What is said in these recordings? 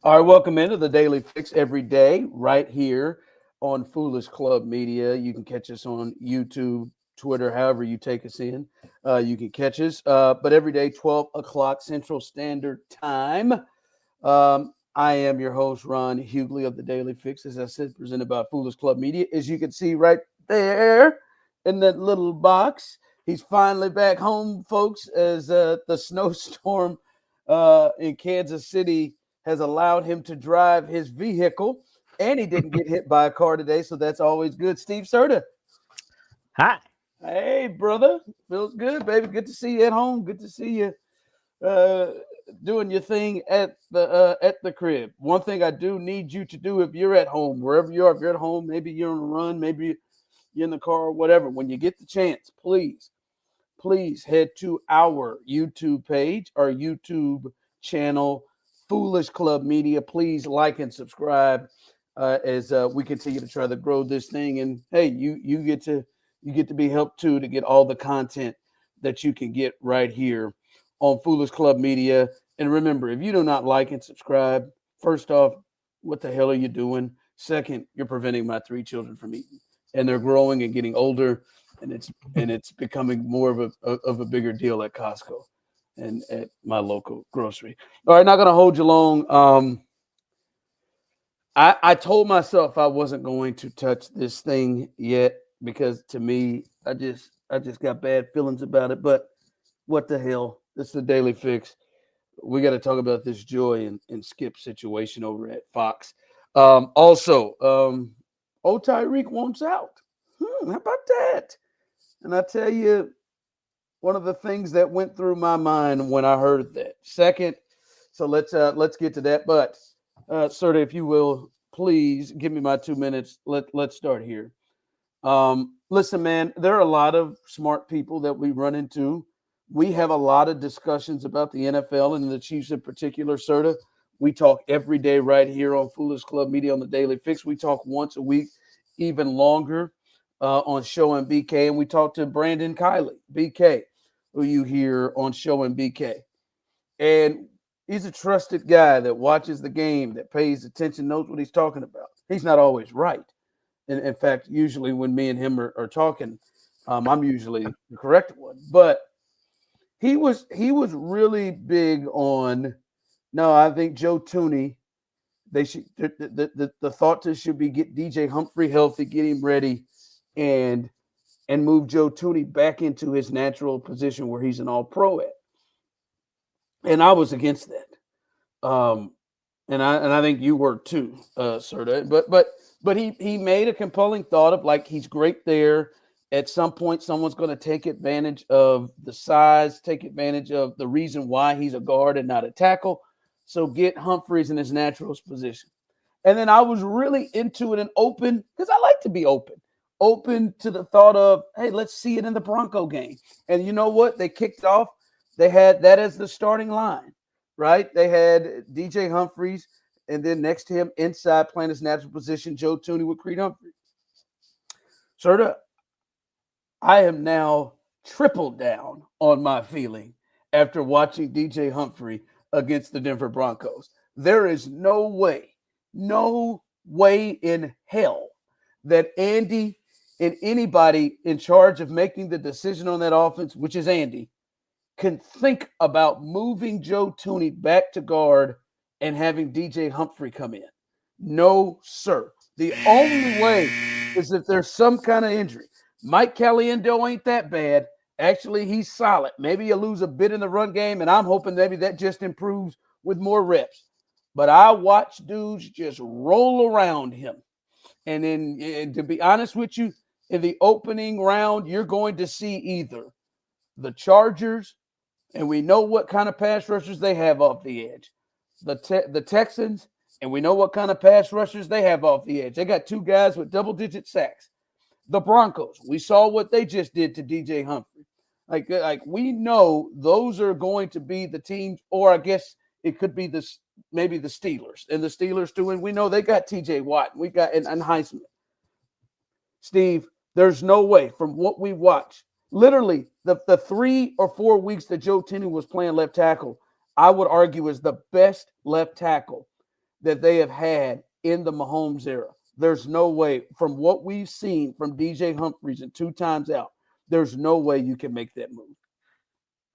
All right, welcome into the Daily Fix every day, right here on Foolish Club Media. You can catch us on YouTube, Twitter, however you take us in. You can catch us, but every day, 12 o'clock Central Standard Time. I am your host, Ron Hughley of the Daily Fix, as I said, presented by Foolish Club Media. As you can see right there in that little box, he's finally back home, folks, as the snowstorm in Kansas City has allowed him to drive his vehicle, and he didn't get hit by a car today, so that's always good. Steve Serta. Hi. Hey, brother. Feels good, baby. Good to see you at home. Good to see you uh, doing your thing at the crib. One thing I do need you to do if you're at home, wherever you are, if you're at home, maybe you're on a run, maybe you're in the car or whatever, when you get the chance, please head to our YouTube page, our YouTube channel, Foolish Club Media. Please like and subscribe as we continue to try to grow this thing. And hey, you get to be helped too to get all the content that you can get right here on Foolish Club Media. And remember, if you do not like and subscribe, first off, what the hell are you doing? Second, you're preventing my 3 children from eating, and they're growing and getting older, and it's becoming more of a bigger deal at Costco and at my local grocery. All right, not gonna hold you long. I told myself I wasn't going to touch this thing yet because to me, I just got bad feelings about it. But what the hell? This is the Daily Fix. We got to talk about this Joy and Skip situation over at Fox. Old Tyreek wants out. How about that? And I tell you, one of the things that went through my mind when I heard that. Second, so let's get to that. But Serta, if you will, please give me my 2 minutes. Let's start here. Listen, man, there are a lot of smart people that we run into. We have a lot of discussions about the NFL and the Chiefs in particular, Serta. We talk every day right here on Foolish Club Media on the Daily Fix. We talk once a week, even longer, on Show and BK. And we talk to Brandon Kiley, BK, who you hear on Show and BK. And he's a trusted guy that watches the game, that pays attention, knows what he's talking about. He's not always right. In fact, usually when me and him are talking, I'm usually the correct one. But he was really big on. No, I think Joe Thuney. They should the thought should be get DJ Humphrey healthy, get him ready, and move Joe Thuney back into his natural position where he's an All-Pro at. And I was against that. And I think you were too, Serta. But he made a compelling thought of like he's great there. At some point, someone's going to take advantage of the size, take advantage of the reason why he's a guard and not a tackle. So get Humphreys in his natural position. And then I was really into it and open because I like to be open to the thought of, hey, let's see it in the Bronco game. And you know what? They kicked off. They had that as the starting line, right? They had DJ Humphreys, and then next to him, inside playing his natural position, Joe Thuney with Creed Humphrey. Serta, I am now tripled down on my feeling after watching DJ Humphrey against the Denver Broncos. There is no way in hell that Andy and anybody in charge of making the decision on that offense, which is Andy, can think about moving Joe Thuney back to guard and having DJ Humphrey come in. No, sir. The only way is if there's some kind of injury. Mike Caliendo ain't that bad. Actually, he's solid. Maybe you lose a bit in the run game, and I'm hoping maybe that just improves with more reps. But I watch dudes just roll around him. And then, and to be honest with you, in the opening round, you're going to see either the Chargers, and we know what kind of pass rushers they have off the edge, the Texans, and we know what kind of pass rushers they have off the edge. They got 2 guys with double-digit sacks. The Broncos, we saw what they just did to DJ Humphrey. Like we know those are going to be the teams, or I guess it could be maybe the Steelers. And the Steelers too, and we know they got TJ Watt. We got and Heisman. Steve, there's no way from what we watch. Literally, the 3 or 4 weeks that Joe Thuney was playing left tackle, I would argue is the best left tackle that they have had in the Mahomes era. There's no way, from what we've seen from DJ Humphries and 2 times out, there's no way you can make that move.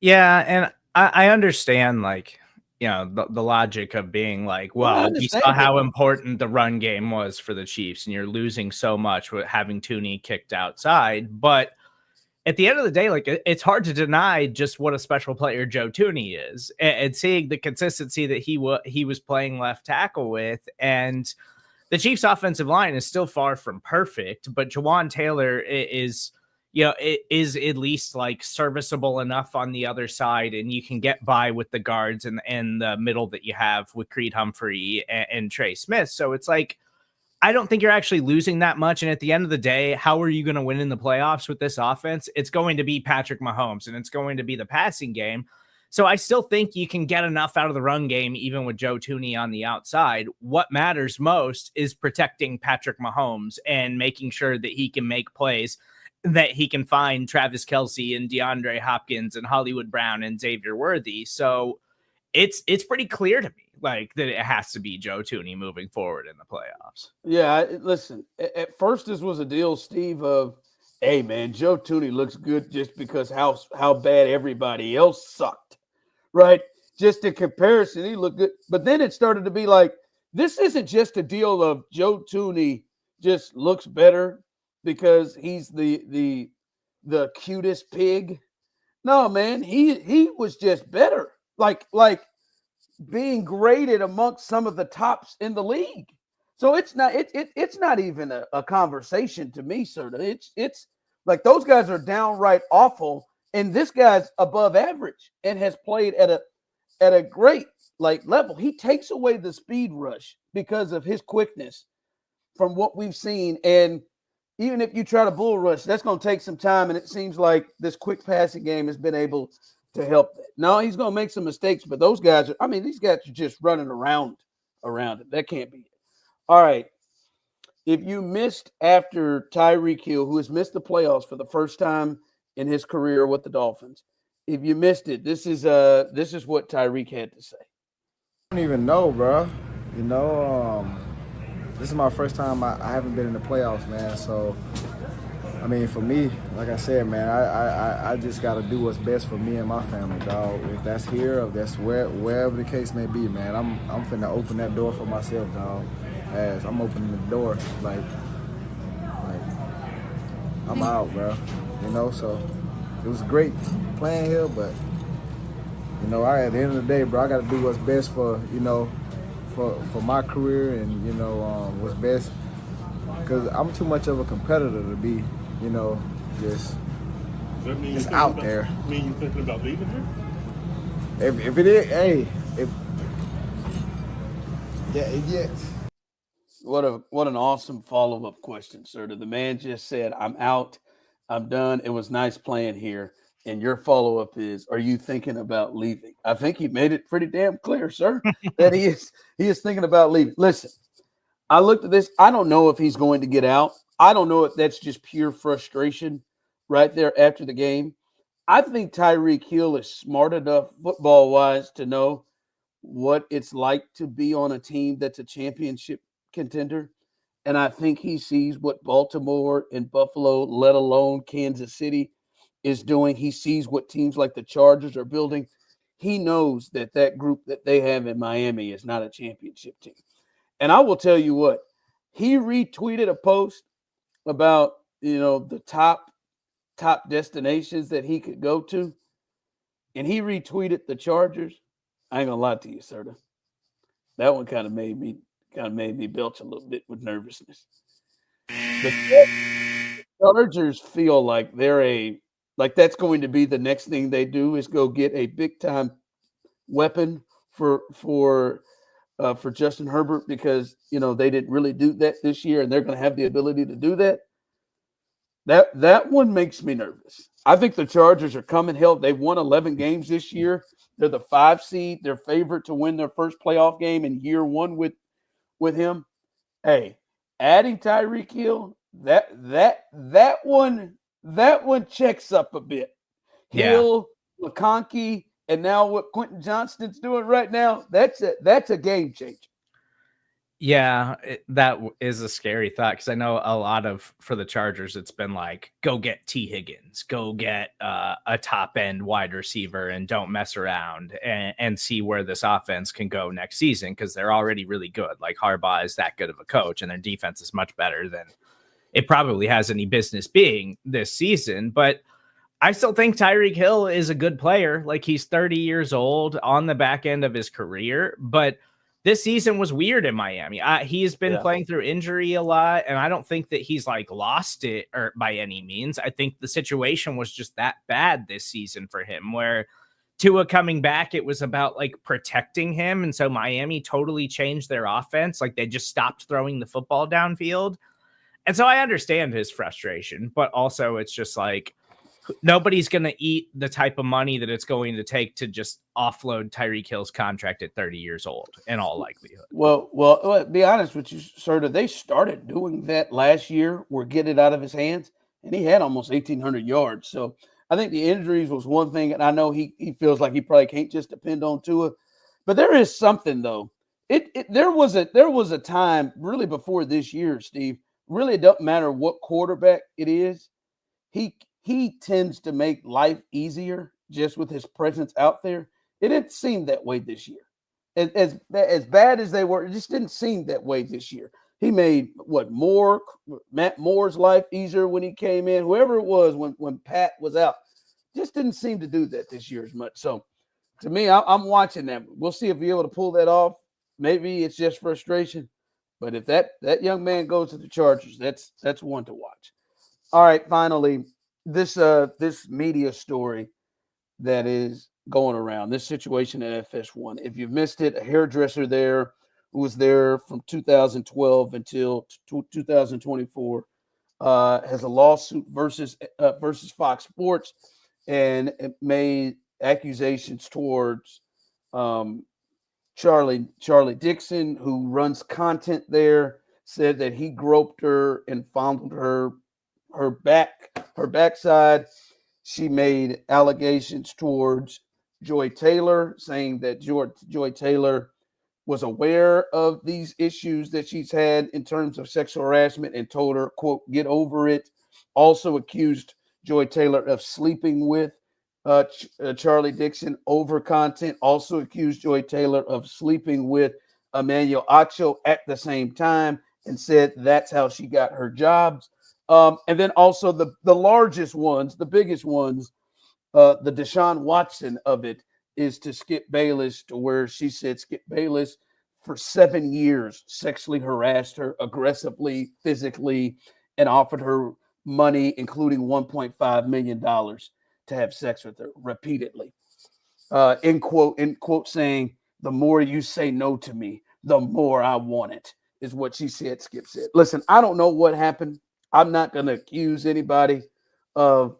Yeah, and I understand, like, the logic of being like, well, we saw how important the run game was for the Chiefs, and you're losing so much with having Thuney kicked outside. But at the end of the day, like, it's hard to deny just what a special player Joe Thuney is, and seeing the consistency that he was playing left tackle with. And the Chiefs' offensive line is still far from perfect, but Jawan Taylor is at least like serviceable enough on the other side, and you can get by with the guards and the middle that you have with Creed Humphrey and Trey Smith. So it's like, I don't think you're actually losing that much. And at the end of the day, how are you going to win in the playoffs with this offense? It's going to be Patrick Mahomes, and it's going to be the passing game. So I still think you can get enough out of the run game, even with Joe Thuney on the outside. What matters most is protecting Patrick Mahomes and making sure that he can make plays, that he can find Travis Kelce and DeAndre Hopkins and Hollywood Brown and Xavier Worthy. So it's pretty clear to me, like, that it has to be Joe Thuney moving forward in the playoffs. Yeah, listen, at first this was a deal, Steve, of, hey, man, Joe Thuney looks good just because how bad everybody else sucked, right? Just in comparison, he looked good. But then it started to be like, this isn't just a deal of Joe Thuney just looks better because he's the cutest pig. No, man, he was just better. Like being graded amongst some of the tops in the league. So it's not even a conversation to me, sir. It's like those guys are downright awful, and this guy's above average and has played at a great level. He takes away the speed rush because of his quickness from what we've seen. And even if you try to bull rush, that's going to take some time. And it seems like this quick passing game has been able to help that. No, he's going to make some mistakes, but these guys are just running around it. That can't be it. All right. If you missed after Tyreek Hill, who has missed the playoffs for the first time in his career with the Dolphins, if you missed it, this is what Tyreek had to say. I don't even know, bro. This is my first time. I haven't been in the playoffs, man. So, I mean, for me, like I said, man, I just got to do what's best for me and my family, dog. If that's here, or if that's wherever the case may be, man, I'm finna open that door for myself, dog. As I'm opening the door, like I'm out, bro. So it was great playing here, but at the end of the day, bro, I got to do what's best for for my career and what's best, because I'm too much of a competitor to be just out there. Mean you thinking about leaving here? If it is, hey, yeah. What an awesome follow-up question, sir. The man just said, I'm out, I'm done. It was nice playing here. And your follow-up is, are you thinking about leaving? I think he made it pretty damn clear, sir, that he is thinking about leaving. Listen, I looked at this. I don't know if he's going to get out. I don't know if that's just pure frustration right there after the game. I think Tyreek Hill is smart enough football-wise to know what it's like to be on a team that's a championship contender. And I think he sees what Baltimore and Buffalo, let alone Kansas City, is doing. He sees what teams like the Chargers are building. He knows that group that they have in Miami is not a championship team. And I will tell you what, he retweeted a post about, the top destinations that he could go to. And he retweeted the Chargers. I ain't gonna lie to you, sir. That one kind of made me belch a little bit with nervousness. The Chargers feel like that's going to be the next thing they do is go get a big time weapon for Justin Herbert, because they didn't really do that this year, and they're going to have the ability to do that. That one makes me nervous. I think the Chargers are coming. Hell, they've won 11 games this year. They're the 5 seed. They're favored to win their first playoff game in year one with him. Hey, adding Tyreek Hill, that one checks up a bit. Hill, McConkey, and now what Quentin Johnston's doing right now, that's a game changer. Yeah, that is a scary thought because I know a lot of for the Chargers, it's been like, go get T. Higgins, go get a top end wide receiver, and don't mess around and see where this offense can go next season because they're already really good. Like Harbaugh is that good of a coach, and their defense is much better than it probably has any business being this season. But I still think Tyreek Hill is a good player. Like he's 30 years old on the back end of his career, but this season was weird in Miami. He's been playing through injury a lot, and I don't think that he's like lost it or by any means. I think the situation was just that bad this season for him, where Tua coming back, it was about like protecting him, and so Miami totally changed their offense. Like they just stopped throwing the football downfield, and so I understand his frustration, but also it's just like nobody's going to eat the type of money that it's going to take to just offload Tyreek Hill's contract at 30 years old in all likelihood. Well, be honest with you, sir, they started doing that last year or get it out of his hands, and he had almost 1,800 yards. So I think the injuries was one thing, and I know he feels like he probably can't just depend on Tua. But there is something, though. There was a time really before this year, Steve, really it doesn't matter what quarterback it is. He tends to make life easier just with his presence out there. It didn't seem that way this year. As bad as they were, it just didn't seem that way this year. He made Matt Moore's life easier when he came in. Whoever it was when Pat was out, just didn't seem to do that this year as much. So to me, I'm watching that. We'll see if we're able to pull that off. Maybe it's just frustration. But if that young man goes to the Chargers, that's one to watch. All right, finally, this media story that is going around, this situation at FS1. If you've missed it, a hairdresser there who was there from 2012 until 2024 has a lawsuit versus Fox Sports, and it made accusations towards Charlie Dixon, who runs content there, said that he groped her and fondled her backside. She made allegations towards Joy Taylor, saying that Joy Taylor was aware of these issues that she's had in terms of sexual harassment and told her, quote, get over it. Also accused Joy Taylor of sleeping with Charlie Dixon over content. Also accused Joy Taylor of sleeping with Emmanuel Acho at the same time, and said that's how she got her jobs. And then also the largest ones, the biggest ones, the Deshaun Watson of it is to Skip Bayless, to where she said Skip Bayless for 7 years sexually harassed her aggressively, physically, and offered her money, including $1.5 million to have sex with her repeatedly. In quote saying, the more you say no to me, the more I want it, is what she said, Skip said. Listen, I don't know what happened. I'm not going to accuse anybody of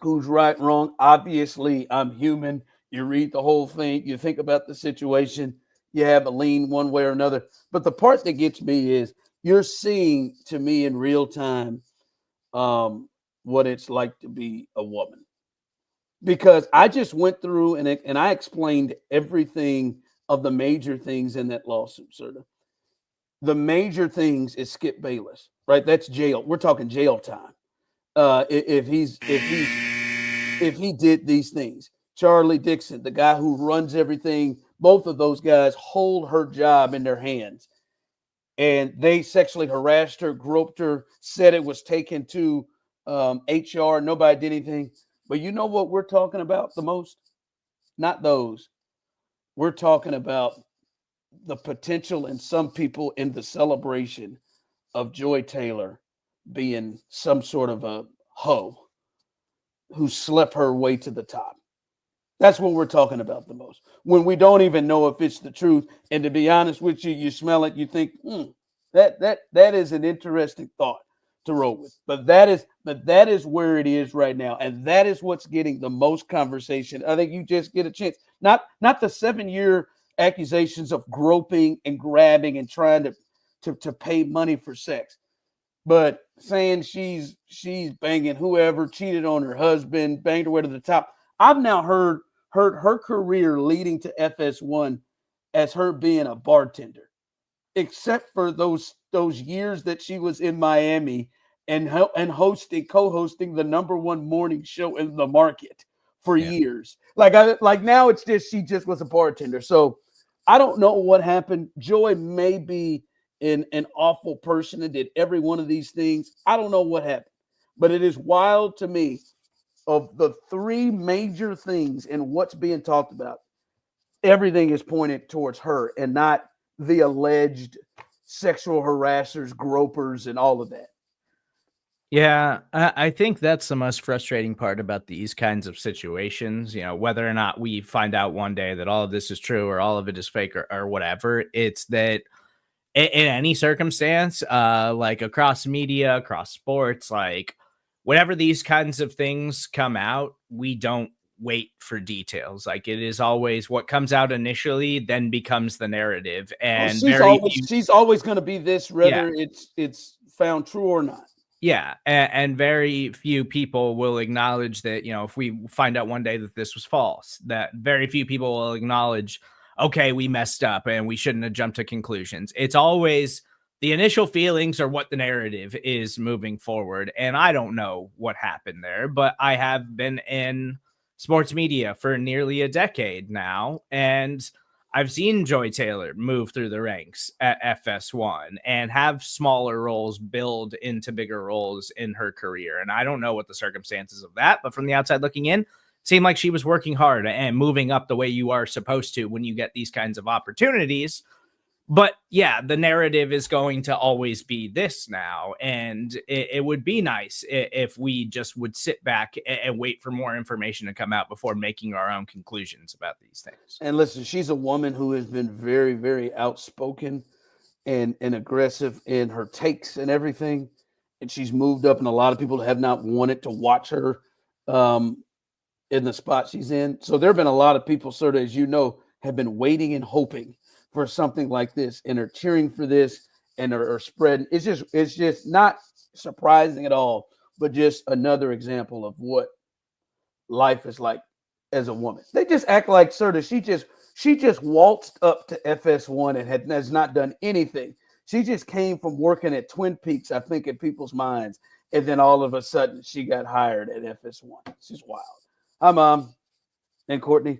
who's right, wrong. Obviously, I'm human. You read the whole thing. You think about the situation. You have a lean one way or another. But the part that gets me is you're seeing, to me, in real time, what it's like to be a woman. Because I just went through and I explained everything of the major things in that lawsuit, sir. The major things is Skip Bayless, right? That's jail. We're talking jail time. If he did these things. Charlie Dixon, the guy who runs everything, both of those guys hold her job in their hands. And they sexually harassed her, groped her, said it was taken to HR. Nobody did anything. But you know what we're talking about the most? Not those. We're talking about the potential in some people in the celebration of Joy Taylor being some sort of a hoe who slept her way to the top. That's what we're talking about the most. When we don't even know if it's the truth. And to be honest with you, you smell it, you think, that is an interesting thought to roll with. But that is where it is right now. And that is what's getting the most conversation. I think you just get a chance. Not the 7-year accusations of groping and grabbing and trying to pay money for sex, but saying she's banging whoever, cheated on her husband, banged her way to the top. I've now heard her career leading to FS1 as her being a bartender. except for those years that she was in Miami and co-hosting the #1 morning show in the market for years. Like now it's just she just was a bartender. So I don't know what happened. Joy may be an awful person and did every one of these things. I don't know what happened, but it is wild to me. Of the 3 major things in what's being talked about, everything is pointed towards her and not the alleged sexual harassers, gropers, and all of that. Yeah, I think that's the most frustrating part about these kinds of situations. Whether or not we find out one day that all of this is true or all of it is fake or whatever, it's that in any circumstance, like across media, across sports, like whenever these kinds of things come out, we don't wait for details. Like it is always what comes out initially, then becomes the narrative. And she's always going to be this, whether it's found true or not. Yeah, and very few people will acknowledge that, if we find out one day that this was false, that very few people will acknowledge, okay, we messed up and we shouldn't have jumped to conclusions. It's always the initial feelings are what the narrative is moving forward. And I don't know what happened there, but I have been in sports media for nearly a decade now, and I've seen Joy Taylor move through the ranks at FS1 and have smaller roles build into bigger roles in her career. And I don't know what the circumstances of that, but from the outside looking in, it seemed like she was working hard and moving up the way you are supposed to when you get these kinds of opportunities. But yeah, the narrative is going to always be this now. And it would be nice if we just would sit back and wait for more information to come out before making our own conclusions about these things. And listen, she's a woman who has been very, very outspoken and aggressive in her takes and everything. And she's moved up, and a lot of people have not wanted to watch her in the spot she's in. So there have been a lot of people, sort of, as you know, have been waiting and hoping for something like this, and are cheering for this and are spreading. It's just not surprising at all, but just another example of what life is like as a woman. They just act like sort of she just waltzed up to FS1 and has not done anything. She just came from working at Twin Peaks, I think, in people's minds, and then all of a sudden she got hired at FS1. It's just wild. Hi, Mom and Courtney.